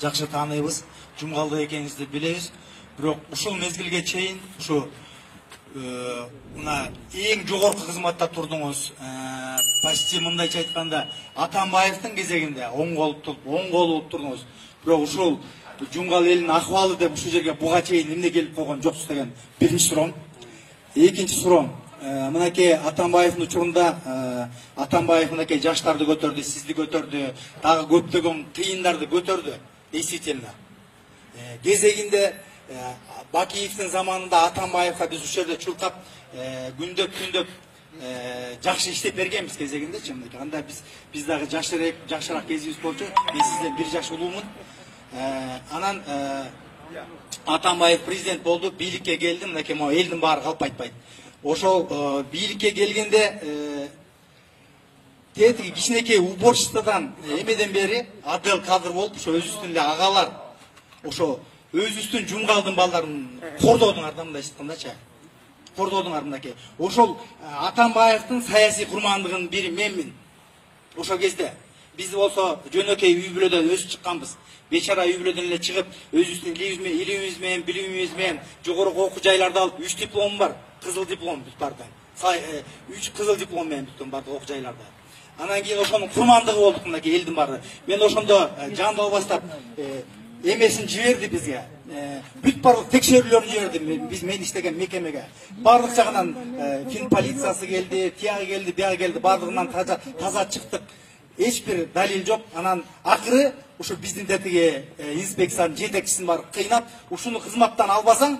жакшы тааныйбыз, Жумгалда экениңизди билебиз. Бирок ушул мезгилге чейин ушу мына эң жогорку кызматта турдуңуз. Почти мындайча айтканда Атамбаевдин кезегинде оң кол болуп турдуңуз. Бирок ушул Жумгал элинин акыбалы деп ушул жерге буга чейин эмне келип койгон жоксуз деген биринчи суроом. Экинчи суроом, мынакей Атамбаевдин учурунда Атамбаев мынакей жаштарды көтөрдү, сизди көтөрдү, дагы көптөгөн кыйындарды көтөрдү. Действительно. Кезегинде Бакиевдин заманында Атамбаевга биз ушул жерде чуркап күндөп жакшы иштеп бергенбиз кезегиндечи. Анда биз дагы жакшыраак кезибиз болчу. Мен сизден бир жаш улуумун. Анан Атамбаев президент болду, бийликке келди, мынакей могу элдин баары калп айтпайт. Ошол бийликке келгенде тетиги кичинекей уборщицадан эмеден бери отдел кадр болуп, ошо өзүбүздүн эле агалар, ошо өзүбүздүн Жумгалдын балдарын кордоодуңар да, мындай айткандачы. Кордоодуңар мынакей. Ошол Атамбаевдин саясий курмандыгынын бири менмин. Ошол кезде биз болсо жөнөкөй үй бүлөдөн өсүп чыкканбыз. Бечара үй бүлөдөн эле чыгып, өзүбүздүн илимибиз менен, билимибиз менен жогорку окуу жайларды алып, 3 дипломум бар. Кызыл диплом бүт барды. 3 кызыл диплом менен бүттүм барды окуу жайларда. Анан кийин ошонун курмандыгы болдук мынакей элдин баары. Мен ошондо жандоо баштап эмесин жиберди бизге. Бүт барлык текшерүүлөрүн жиберди мен иштеген мекемеге. Барлык жагынан фин полициясы келди, тиягы келди, бияга келди, барлыгынан таза чыктык. Эч бир далил жок. Анан акыры ушу биздин детиги инспекциянын жетекчисин барып кыйнап, ушуну кызматтан албасаң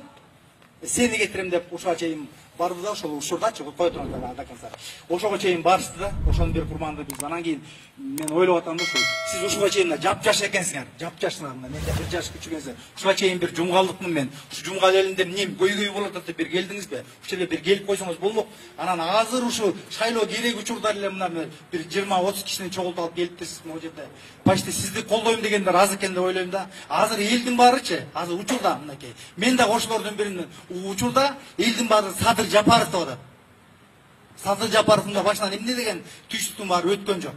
сени кетирем деп ушуга чейин барды да, ошол ушурдачы кой туруңдар до конца. Ошого чейин барышты да, ошонун бир курманды биз. Анан кийин мен ойлоп атам да, сиз ушуга чейин жапжаш экенсиңер. Жапжашсыңар, мен бир жаш күчүк экенсиңер. Ушуга чейин бир жумгалдыкмын мен. Ушу Жумгал элинде эмне көйгөй болот деп бир келдиңизби? Ушул жерге бир келип койсоңуз болмок. Анан азыр ушу шайлоо керек учурда эле мына бир 20-30 кишини чогултуп алып келиптирсиз могу жерде. Почти сизди колдойм дегендер аз экен деп ойлойм да. Азыр элдин баарычы, азыр учурда мынакей. Мен да ошолордун биринин учурда элдин баары Садыр Жапаров деп атат. Садыр Жапаровдун башынан эмне деген түйшүктүн баары өткөн жок.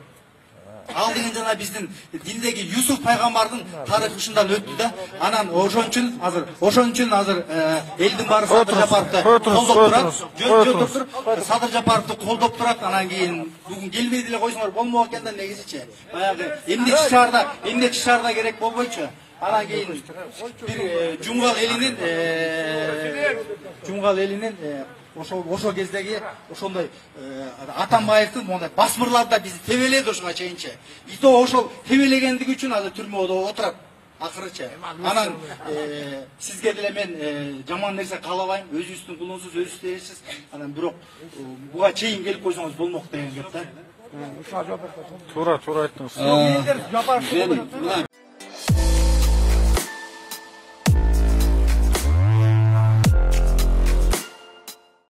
Ал деген жана биздин диндеги Юсуф пайгамбардын тарыхы ушундан өттү да. Анан ошон үчүн азыр элдин баары Садыр Жапаровду колдоп турат. Садыр Жапаровду колдоп турат. Анан кийин бүгүн келбей деле койсоңор болмок экен да негизичи. Баягы эмне чыгарда керек болбойчу. Анан кийин бир Жумгал элинин ошол кездеги ошондой Атамбаевдин мондай басмырлары да бизди тебеледи ошого чейинчи. И то ошол тебелегендиги үчүн азыр түрмөдө отурат акырычы. Анан сизге деле мен жаман нерсе каалабайм, өзүбүздүн кулунсуз, өзүбүз иштейсиз. Анан бирок буга чейин келип койсоңуз болмок деген кеп да. Туура айттыңыз.